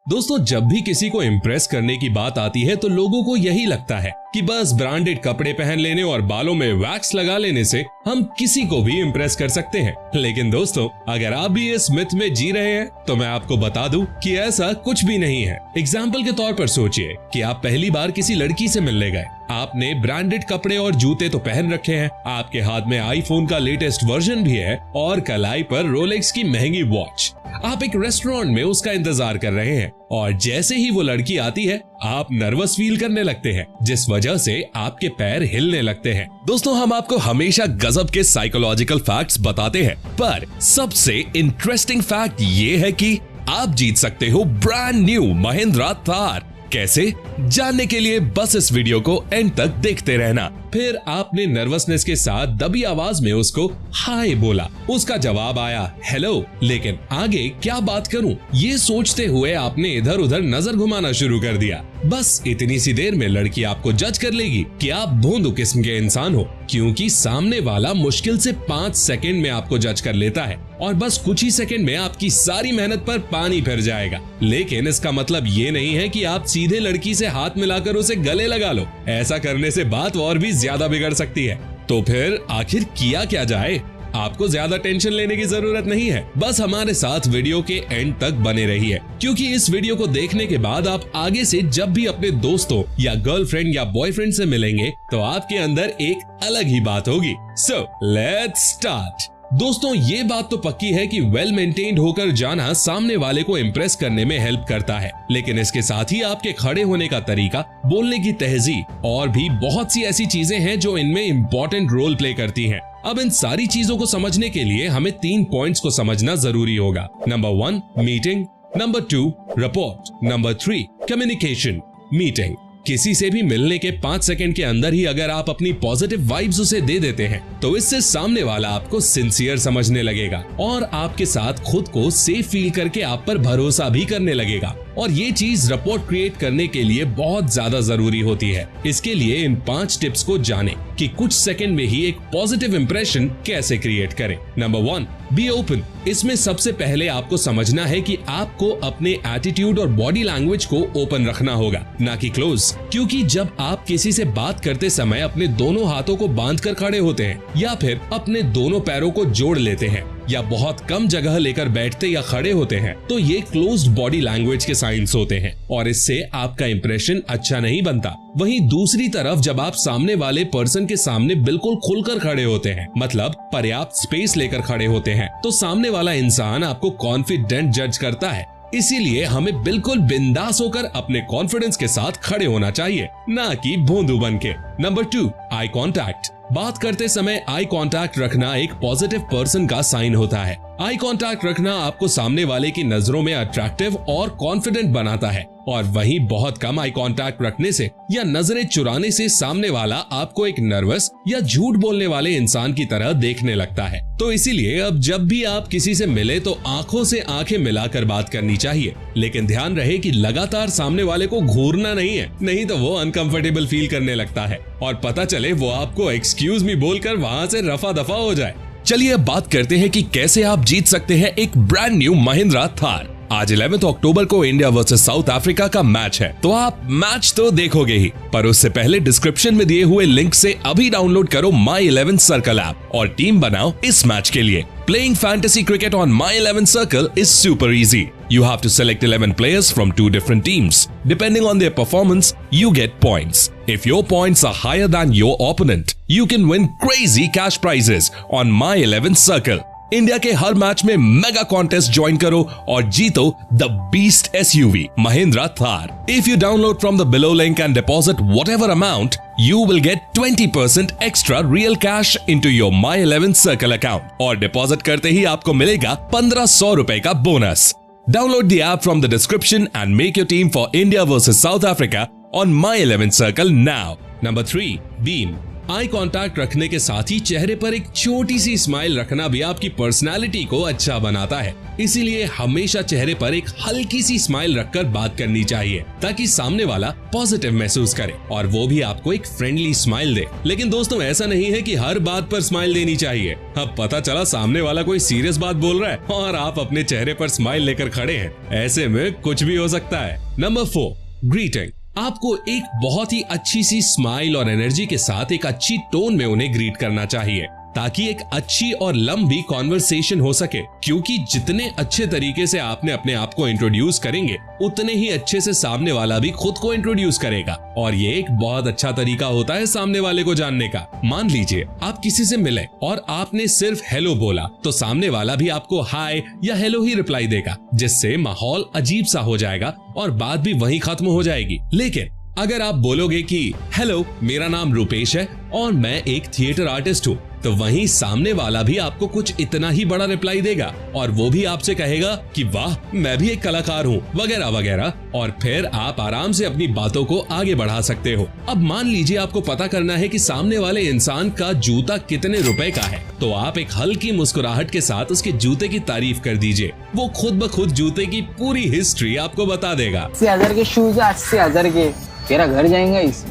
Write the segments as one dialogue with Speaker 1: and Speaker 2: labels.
Speaker 1: दोस्तों, जब भी किसी को इम्प्रेस करने की बात आती है तो लोगों को यही लगता है कि बस ब्रांडेड कपड़े पहन लेने और बालों में वैक्स लगा लेने से हम किसी को भी इम्प्रेस कर सकते हैं। लेकिन दोस्तों, अगर आप भी इस मिथ में जी रहे हैं तो मैं आपको बता दूं कि ऐसा कुछ भी नहीं है। एग्जाम्पल के तौर पर सोचिए कि आप पहली बार किसी लड़की से मिलने गए। आपने ब्रांडेड कपड़े और जूते तो पहन रखे हैं, आपके हाथ में आईफोन का लेटेस्ट वर्जन भी है और कलाई पर रोलेक्स की महंगी वॉच। आप एक रेस्टोरेंट में उसका इंतजार कर रहे हैं और जैसे ही वो लड़की आती है आप नर्वस फील करने लगते हैं, जिस वजह से आपके पैर हिलने लगते हैं। दोस्तों, हम आपको हमेशा गजब के साइकोलॉजिकल फैक्ट्स बताते हैं, पर सबसे इंटरेस्टिंग फैक्ट ये है कि आप जीत सकते हो ब्रांड न्यू महिंद्रा थार। कैसे? जानने के लिए बस इस वीडियो को एंड तक देखते रहना। फिर आपने नर्वसनेस के साथ दबी आवाज में उसको हाय बोला। उसका जवाब आया हेलो, लेकिन आगे क्या बात करूं ये सोचते हुए आपने इधर उधर नजर घुमाना शुरू कर दिया। बस इतनी सी देर में लड़की आपको जज कर लेगी कि आप भोंदू किस्म के इंसान हो, क्योंकि सामने वाला मुश्किल से 5 सेकंड में आपको जज कर लेता है और बस कुछ ही सेकंड में आपकी सारी मेहनत पर पानी फिर जाएगा। लेकिन इसका मतलब ये नहीं है कि आप सीधे लड़की से हाथ मिलाकर उसे गले लगा लो। ऐसा करने से बात और भी ज्यादा बिगड़ सकती है। तो फिर आखिर किया क्या जाए? आपको ज्यादा टेंशन लेने की जरूरत नहीं है, बस हमारे साथ वीडियो के एंड तक बने रहिए, क्योंकि इस वीडियो को देखने के बाद आप आगे से जब भी अपने दोस्तों या गर्लफ्रेंड या बॉयफ्रेंड से मिलेंगे तो आपके अंदर एक अलग ही बात होगी। So let's start. दोस्तों, ये बात तो पक्की है कि वेल मेंटेन्ड होकर जाना सामने वाले को इम्प्रेस करने में हेल्प करता है, लेकिन इसके साथ ही आपके खड़े होने का तरीका, बोलने की तहजीब और भी बहुत सी ऐसी चीजें हैं जो इनमें इम्पोर्टेंट रोल प्ले करती हैं। अब इन सारी चीजों को समझने के लिए हमें 3 पॉइंट्स को समझना जरूरी होगा। Number 1 meeting, number 2 report, number 3 communication. Meeting, किसी से भी मिलने के 5 सेकंड के अंदर ही अगर आप अपनी पॉजिटिव वाइब्स उसे दे देते हैं तो इससे सामने वाला आपको सिंसियर समझने लगेगा और आपके साथ खुद को सेफ फील करके आप पर भरोसा भी करने लगेगा। और ये चीज रपोर्ट क्रिएट करने के लिए बहुत ज्यादा जरूरी होती है। इसके लिए इन 5 टिप्स को जानें कि कुछ सेकंड में ही एक पॉजिटिव इंप्रेशन कैसे क्रिएट करें। Number 1 be open. इसमें सबसे पहले आपको समझना है कि आपको अपने एटीट्यूड और बॉडी लैंग्वेज को ओपन रखना होगा, ना कि क्लोज। क्योंकि जब आप किसी से बात करते समय अपने दोनों हाथों को बांध कर खड़े होते हैं या फिर अपने दोनों पैरों को जोड़ लेते हैं या बहुत कम जगह लेकर बैठते या खड़े होते हैं, तो ये क्लोज्ड बॉडी लैंग्वेज के साइंस होते हैं और इससे आपका इंप्रेशन अच्छा नहीं बनता। वहीं दूसरी तरफ जब आप सामने वाले पर्सन के सामने बिल्कुल खुलकर खड़े होते हैं, मतलब पर्याप्त स्पेस लेकर खड़े होते हैं, तो सामने वाला इंसान आपको कॉन्फिडेंट जज करता है। इसीलिए हमें बिल्कुल बिंदास होकर अपने कॉन्फिडेंस के साथ खड़े होना चाहिए, ना कि भोंदू बनके। Number 2 eye contact. बात करते समय आई कांटेक्ट रखना एक पॉजिटिव पर्सन का साइन होता है। आई कांटेक्ट रखना आपको सामने वाले की नजरों में अट्रैक्टिव और कॉन्फिडेंट बनाता है और वहीं बहुत कम आई कांटेक्ट रखने से या नजरें चुराने से सामने वाला आपको एक नर्वस या झूठ बोलने वाले इंसान की तरह देखने लगता है। तो इसीलिए अब जब भी आप किसी से मिले तो आंखों से आंखें मिलाकर बात करनी चाहिए, लेकिन ध्यान रहे कि लगातार सामने वाले को घूरना नहीं है, नहीं तो वो अनकंफर्टेबल फील करने लगता है और पता चले वो आपको एक्सक्यूज मी बोलकर वहां से रफा दफा हो जाए। चलिए अब बात करते हैं कि कैसे आप जीत सकते हैं एक ब्रांड न्यू महिंद्रा थार। आज 11 अक्टूबर को इंडिया वर्सेस साउथ अफ्रीका का मैच है, तो आप मैच तो देखोगे ही, पर उससे पहले डिस्क्रिप्शन में दिए हुए लिंक से अभी डाउनलोड करो माई 11 सर्कल ऐप और टीम बनाओ इस मैच के लिए। Playing fantasy cricket on My 11 Circle is super easy. You have to select 11 players from 2 different teams. Depending on their performance, you get points. If your points are higher than your opponent, you can win crazy cash prizes on My 11 Circle. India के हर match में mega contest join करो और जीतो the beast SUV Mahindra Thar. If you download from the below link and deposit whatever amount, you will get 20% extra real cash into your My 11 Circle account और deposit करते ही आपको मिलेगा 1500 रुपए का bonus. Download the app from the description and make your team for India versus South Africa on My 11 Circle now. Number 3 Beam। Eye contact रखने के साथ ही चेहरे पर एक छोटी सी स्माइल रखना भी आपकी पर्सनालिटी को अच्छा बनाता है। इसीलिए हमेशा चेहरे पर एक हल्की सी स्माइल रखकर बात करनी चाहिए ताकि सामने वाला पॉजिटिव महसूस करे और वो भी आपको एक फ्रेंडली स्माइल दे। लेकिन दोस्तों ऐसा नहीं है कि हर बात पर स्माइल देनी चाहिए। अब पता चला सामने वाला कोई सीरियस बात बोल रहा है और आप अपने चेहरे पर स्माइल लेकर खड़े हैं, ऐसे में कुछ भी हो सकता है। Number 4, greeting. आपको एक बहुत ही अच्छी सी स्माइल और एनर्जी के साथ एक अच्छी टोन में उन्हें ग्रीट करना चाहिए ताकि एक अच्छी और लंबी कॉन्वर्सेशन हो सके, क्योंकि जितने अच्छे तरीके से आपने अपने आप को इंट्रोड्यूस करेंगे उतने ही अच्छे से सामने वाला भी खुद को इंट्रोड्यूस करेगा और ये एक बहुत अच्छा तरीका होता है सामने वाले को जानने का। मान लीजिए आप किसी से मिले और आपने सिर्फ हेलो बोला तो सामने वाला भी आपको हाय या हेलो ही रिप्लाई देगा, जिससे माहौल अजीब सा हो जाएगा और बात भी वहीं खत्म हो जाएगी। लेकिन अगर आप बोलोगे कि हेलो मेरा नाम रुपेश है और मैं एक थिएटर आर्टिस्ट हूँ, तो वहीं सामने वाला भी आपको कुछ इतना ही बड़ा रिप्लाई देगा और वो भी आपसे कहेगा कि वाह मैं भी एक कलाकार हूँ वगैरह वगैरह, और फिर आप आराम से अपनी बातों को आगे बढ़ा सकते हो। अब मान लीजिए आपको पता करना है कि सामने वाले इंसान का जूता कितने रुपए का है, तो आप एक हल्की मुस्कुराहट के साथ उसके जूते की तारीफ कर दीजिए। वो खुद ब खुद जूते की पूरी हिस्ट्री आपको बता देगा।
Speaker 2: 80,000 के शूज, 80,000 के, तेरा घर जाएगा इस।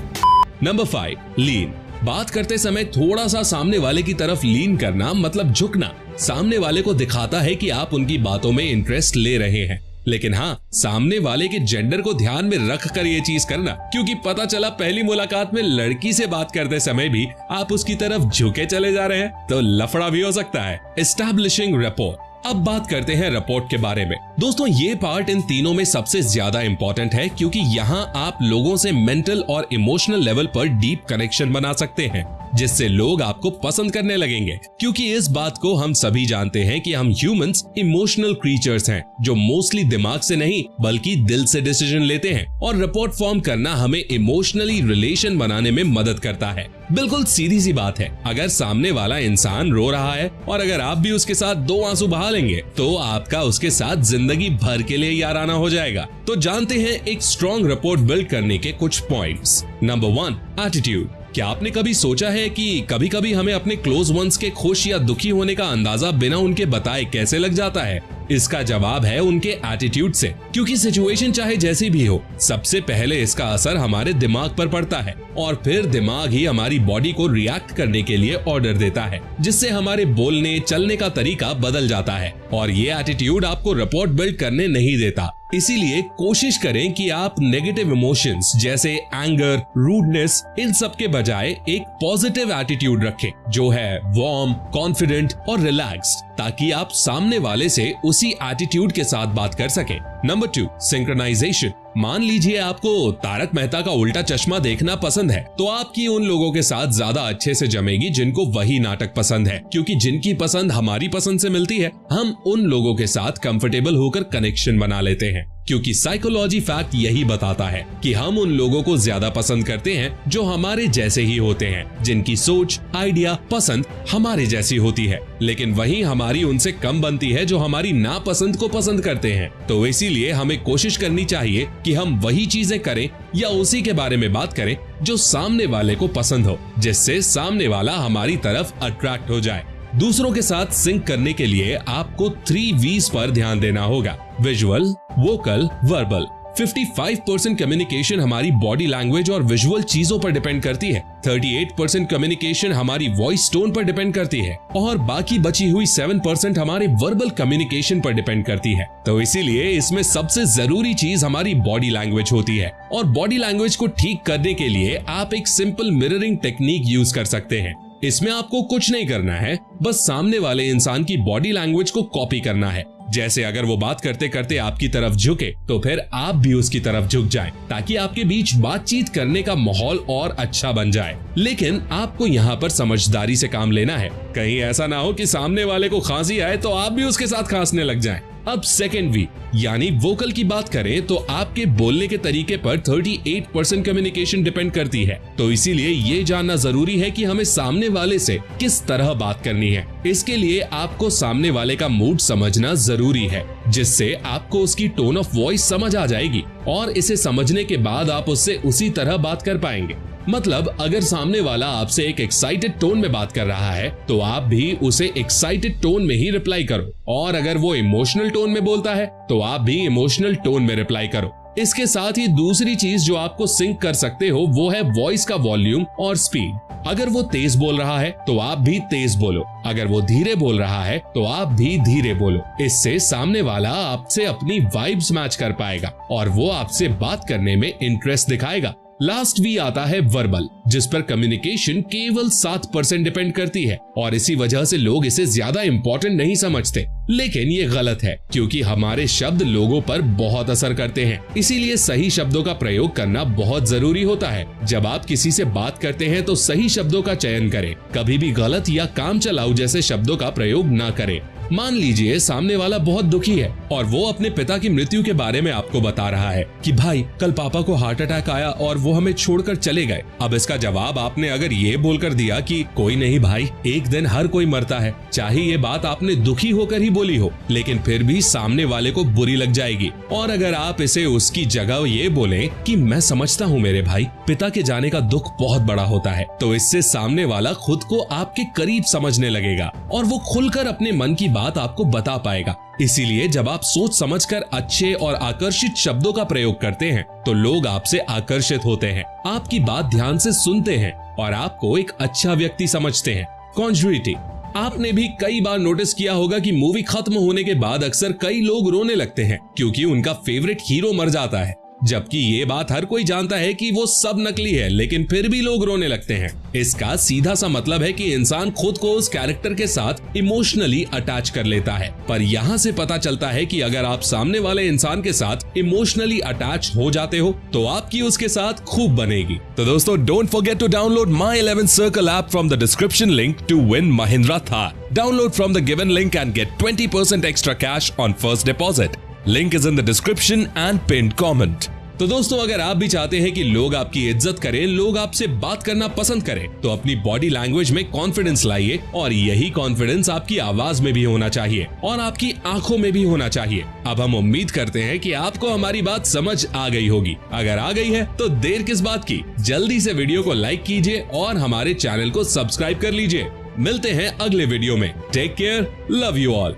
Speaker 1: नंबर 5, लीन। बात करते समय थोड़ा सा सामने वाले की तरफ लीन करना मतलब झुकना सामने वाले को दिखाता है कि आप उनकी बातों में इंटरेस्ट ले रहे हैं। लेकिन हाँ, सामने वाले के जेंडर को ध्यान में रख कर ये चीज करना, क्योंकि पता चला पहली मुलाकात में लड़की से बात करते समय भी आप उसकी तरफ झुके चले जा रहे हैं तो लफड़ा भी हो सकता है। Establishing rapport. अब बात करते हैं रिपोर्ट के बारे में। दोस्तों ये पार्ट इन तीनों में सबसे ज्यादा इंपॉर्टेंट है, क्योंकि यहाँ आप लोगों से मेंटल और इमोशनल लेवल पर डीप कनेक्शन बना सकते हैं, जिससे लोग आपको पसंद करने लगेंगे। क्योंकि इस बात को हम सभी जानते हैं कि हम ह्यूमंस इमोशनल क्रीचर्स हैं, जो मोस्टली दिमाग से नहीं बल्कि दिल से डिसीजन लेते हैं, और रिपोर्ट फॉर्म करना हमें इमोशनली रिलेशन बनाने में मदद करता है। बिल्कुल सीधी सी बात है, अगर सामने वाला इंसान रो रहा है और अगर आप भी उसके साथ 2 आंसू बहा लेंगे तो आपका उसके साथ जिंदगी भर के लिए याराना हो जाएगा। तो जानते हैं एक स्ट्रॉन्ग रिपोर्ट बिल्ड करने के कुछ पॉइंट्स। Number 1, attitude. क्या आपने कभी सोचा है कि कभी कभी हमें अपने क्लोज वंस के खुश या दुखी होने का अंदाजा बिना उनके बताए कैसे लग जाता है? इसका जवाब है उनके एटीट्यूड से, क्योंकि सिचुएशन चाहे जैसी भी हो, सबसे पहले इसका असर हमारे दिमाग पर पड़ता है और फिर दिमाग ही हमारी बॉडी को रिएक्ट करने के लिए ऑर्डर देता है, जिससे हमारे बोलने चलने का तरीका बदल जाता है और ये एटीट्यूड आपको रिपोर्ट बिल्ड करने नहीं देता। इसीलिए कोशिश करें कि आप नेगेटिव इमोशंस जैसे एंगर, रूडनेस, इन सब के बजाय एक पॉजिटिव एटीट्यूड रखें जो है वार्म, कॉन्फिडेंट और रिलैक्स्ड, ताकि आप सामने वाले से उसी एटीट्यूड के साथ बात कर सके। Number 2, synchronization. मान लीजिए आपको तारक मेहता का उल्टा चश्मा देखना पसंद है, तो आपकी उन लोगों के साथ ज्यादा अच्छे से जमेगी जिनको वही नाटक पसंद है, क्योंकि जिनकी पसंद हमारी पसंद से मिलती है, हम उन लोगों के साथ कंफर्टेबल होकर कनेक्शन बना लेते हैं। क्योंकि साइकोलॉजी फैक्ट यही बताता है कि हम उन लोगों को ज्यादा पसंद करते हैं जो हमारे जैसे ही होते हैं, जिनकी सोच, आइडिया, पसंद हमारे जैसी होती है, लेकिन वहीं हमारी उनसे कम बनती है जो हमारी नापसंद को पसंद करते हैं। तो इसीलिए हमें कोशिश करनी चाहिए कि हम वही चीजें करें या उसी के बारे में बात करें जो सामने वाले को पसंद हो, जिससे सामने वाला हमारी तरफ अट्रैक्ट हो जाए। दूसरों के साथ सिंक करने के लिए आपको 3 V's पर ध्यान देना होगा: विजुअल, वोकल, वर्बल। 55% कम्युनिकेशन हमारी बॉडी लैंग्वेज और विजुअल चीजों पर डिपेंड करती है, 38% कम्युनिकेशन हमारी वॉइस टोन पर डिपेंड करती है और बाकी बची हुई 7% हमारे वर्बल कम्युनिकेशन पर डिपेंड करती है। तो इसीलिए इसमें सबसे जरूरी चीज हमारी बॉडी लैंग्वेज होती है और बॉडी लैंग्वेज को ठीक करने के लिए आप एक सिंपल मिररिंग टेक्निक यूज कर सकते हैं। इसमें आपको कुछ नहीं करना है, बस सामने वाले इंसान की बॉडी लैंग्वेज को कॉपी करना है। जैसे अगर वो बात करते करते आपकी तरफ झुके तो फिर आप भी उसकी तरफ झुक जाएं, ताकि आपके बीच बातचीत करने का माहौल और अच्छा बन जाए। लेकिन आपको यहाँ पर समझदारी से काम लेना है, कहीं ऐसा ना हो कि सामने वाले को खांसी आए तो आप भी उसके साथ खांसने लग जाएं। अब सेकेंड वी यानी वोकल की बात करें तो आपके बोलने के तरीके पर 38% कम्युनिकेशन डिपेंड करती है। तो इसीलिए ये जानना जरूरी है कि हमें सामने वाले से किस तरह बात करनी है। इसके लिए आपको सामने वाले का मूड समझना जरूरी है, जिससे आपको उसकी टोन ऑफ वॉइस समझ आ जाएगी और इसे समझने के बाद आप उससे उसी तरह बात कर पाएंगे। मतलब अगर सामने वाला आपसे एक एक्साइटेड टोन में बात कर रहा है तो आप भी उसे एक्साइटेड टोन में ही रिप्लाई करो, और अगर वो इमोशनल टोन में बोलता है तो आप भी इमोशनल टोन में रिप्लाई करो। इसके साथ ही दूसरी चीज जो आपको सिंक कर सकते हो वो है वॉइस का वॉल्यूम और स्पीड। अगर वो तेज बोल रहा है तो आप भी तेज बोलो, अगर वो धीरे बोल रहा है तो आप भी धीरे बोलो। इससे सामने वाला आपसे अपनी वाइब्स मैच कर पाएगा और वो आपसे बात करने में इंटरेस्ट दिखाएगा। लास्ट भी आता है वर्बल, जिस पर कम्युनिकेशन केवल 7% डिपेंड करती है और इसी वजह से लोग इसे ज्यादा इंपॉर्टेंट नहीं समझते। लेकिन ये गलत है, क्योंकि हमारे शब्द लोगों पर बहुत असर करते हैं। इसीलिए सही शब्दों का प्रयोग करना बहुत जरूरी होता है। जब आप किसी से बात करते हैं तो सही शब्दों का चयन करें, कभी भी गलत या काम चलाऊ जैसे शब्दों का प्रयोग न करें। मान लीजिए सामने वाला बहुत दुखी है और वो अपने पिता की मृत्यु के बारे में आपको बता रहा है कि भाई कल पापा को हार्ट अटैक आया और वो हमें छोड़कर चले गए। अब इसका जवाब आपने अगर ये बोलकर दिया कि कोई नहीं भाई, एक दिन हर कोई मरता है, चाहे ये बात आपने दुखी होकर ही बोली हो, लेकिन फिर भी सामने वाले को बुरी लग जाएगी। और अगर आप इसे उसकी जगह ये बोले कि मैं समझता हूँ मेरे भाई, पिता के जाने का दुख बहुत बड़ा होता है, तो इससे सामने वाला खुद को आपके करीब समझने लगेगा और वो खुलकर अपने मन की बात आपको बता पाएगा। इसीलिए जब आप सोच समझकर अच्छे और आकर्षित शब्दों का प्रयोग करते हैं तो लोग आपसे आकर्षित होते हैं, आपकी बात ध्यान से सुनते हैं और आपको एक अच्छा व्यक्ति समझते हैं। कॉन्जुइटी, आपने भी कई बार नोटिस किया होगा कि मूवी खत्म होने के बाद अक्सर कई लोग रोने लगते हैं क्योंकि उनका फेवरेट हीरो मर जाता है, जबकि ये बात हर कोई जानता है कि वो सब नकली है, लेकिन फिर भी लोग रोने लगते हैं। इसका सीधा सा मतलब है कि इंसान खुद को उस कैरेक्टर के साथ इमोशनली अटैच कर लेता है। पर यहाँ से पता चलता है कि अगर आप सामने वाले इंसान के साथ इमोशनली अटैच हो जाते हो तो आपकी उसके साथ खूब बनेगी। तो दोस्तों, don't forget to download My 11 Circle app from the description link to win Mahindra Thar. Download from the given link and get 20% extra cash on first deposit. Link is in the description and pinned comment. तो दोस्तों, अगर आप भी चाहते हैं कि लोग आपकी इज्जत करें, लोग आपसे बात करना पसंद करें, तो अपनी बॉडी लैंग्वेज में कॉन्फिडेंस लाइए और यही कॉन्फिडेंस आपकी आवाज में भी होना चाहिए और आपकी आंखों में भी होना चाहिए। अब हम उम्मीद करते हैं कि आपको हमारी बात समझ आ गई होगी। अगर आ गई है तो देर किस बात की, जल्दी से वीडियो को लाइक कीजिए और हमारे चैनल को सब्सक्राइब कर लीजिए। मिलते हैं अगले वीडियो में। Take care, love you all.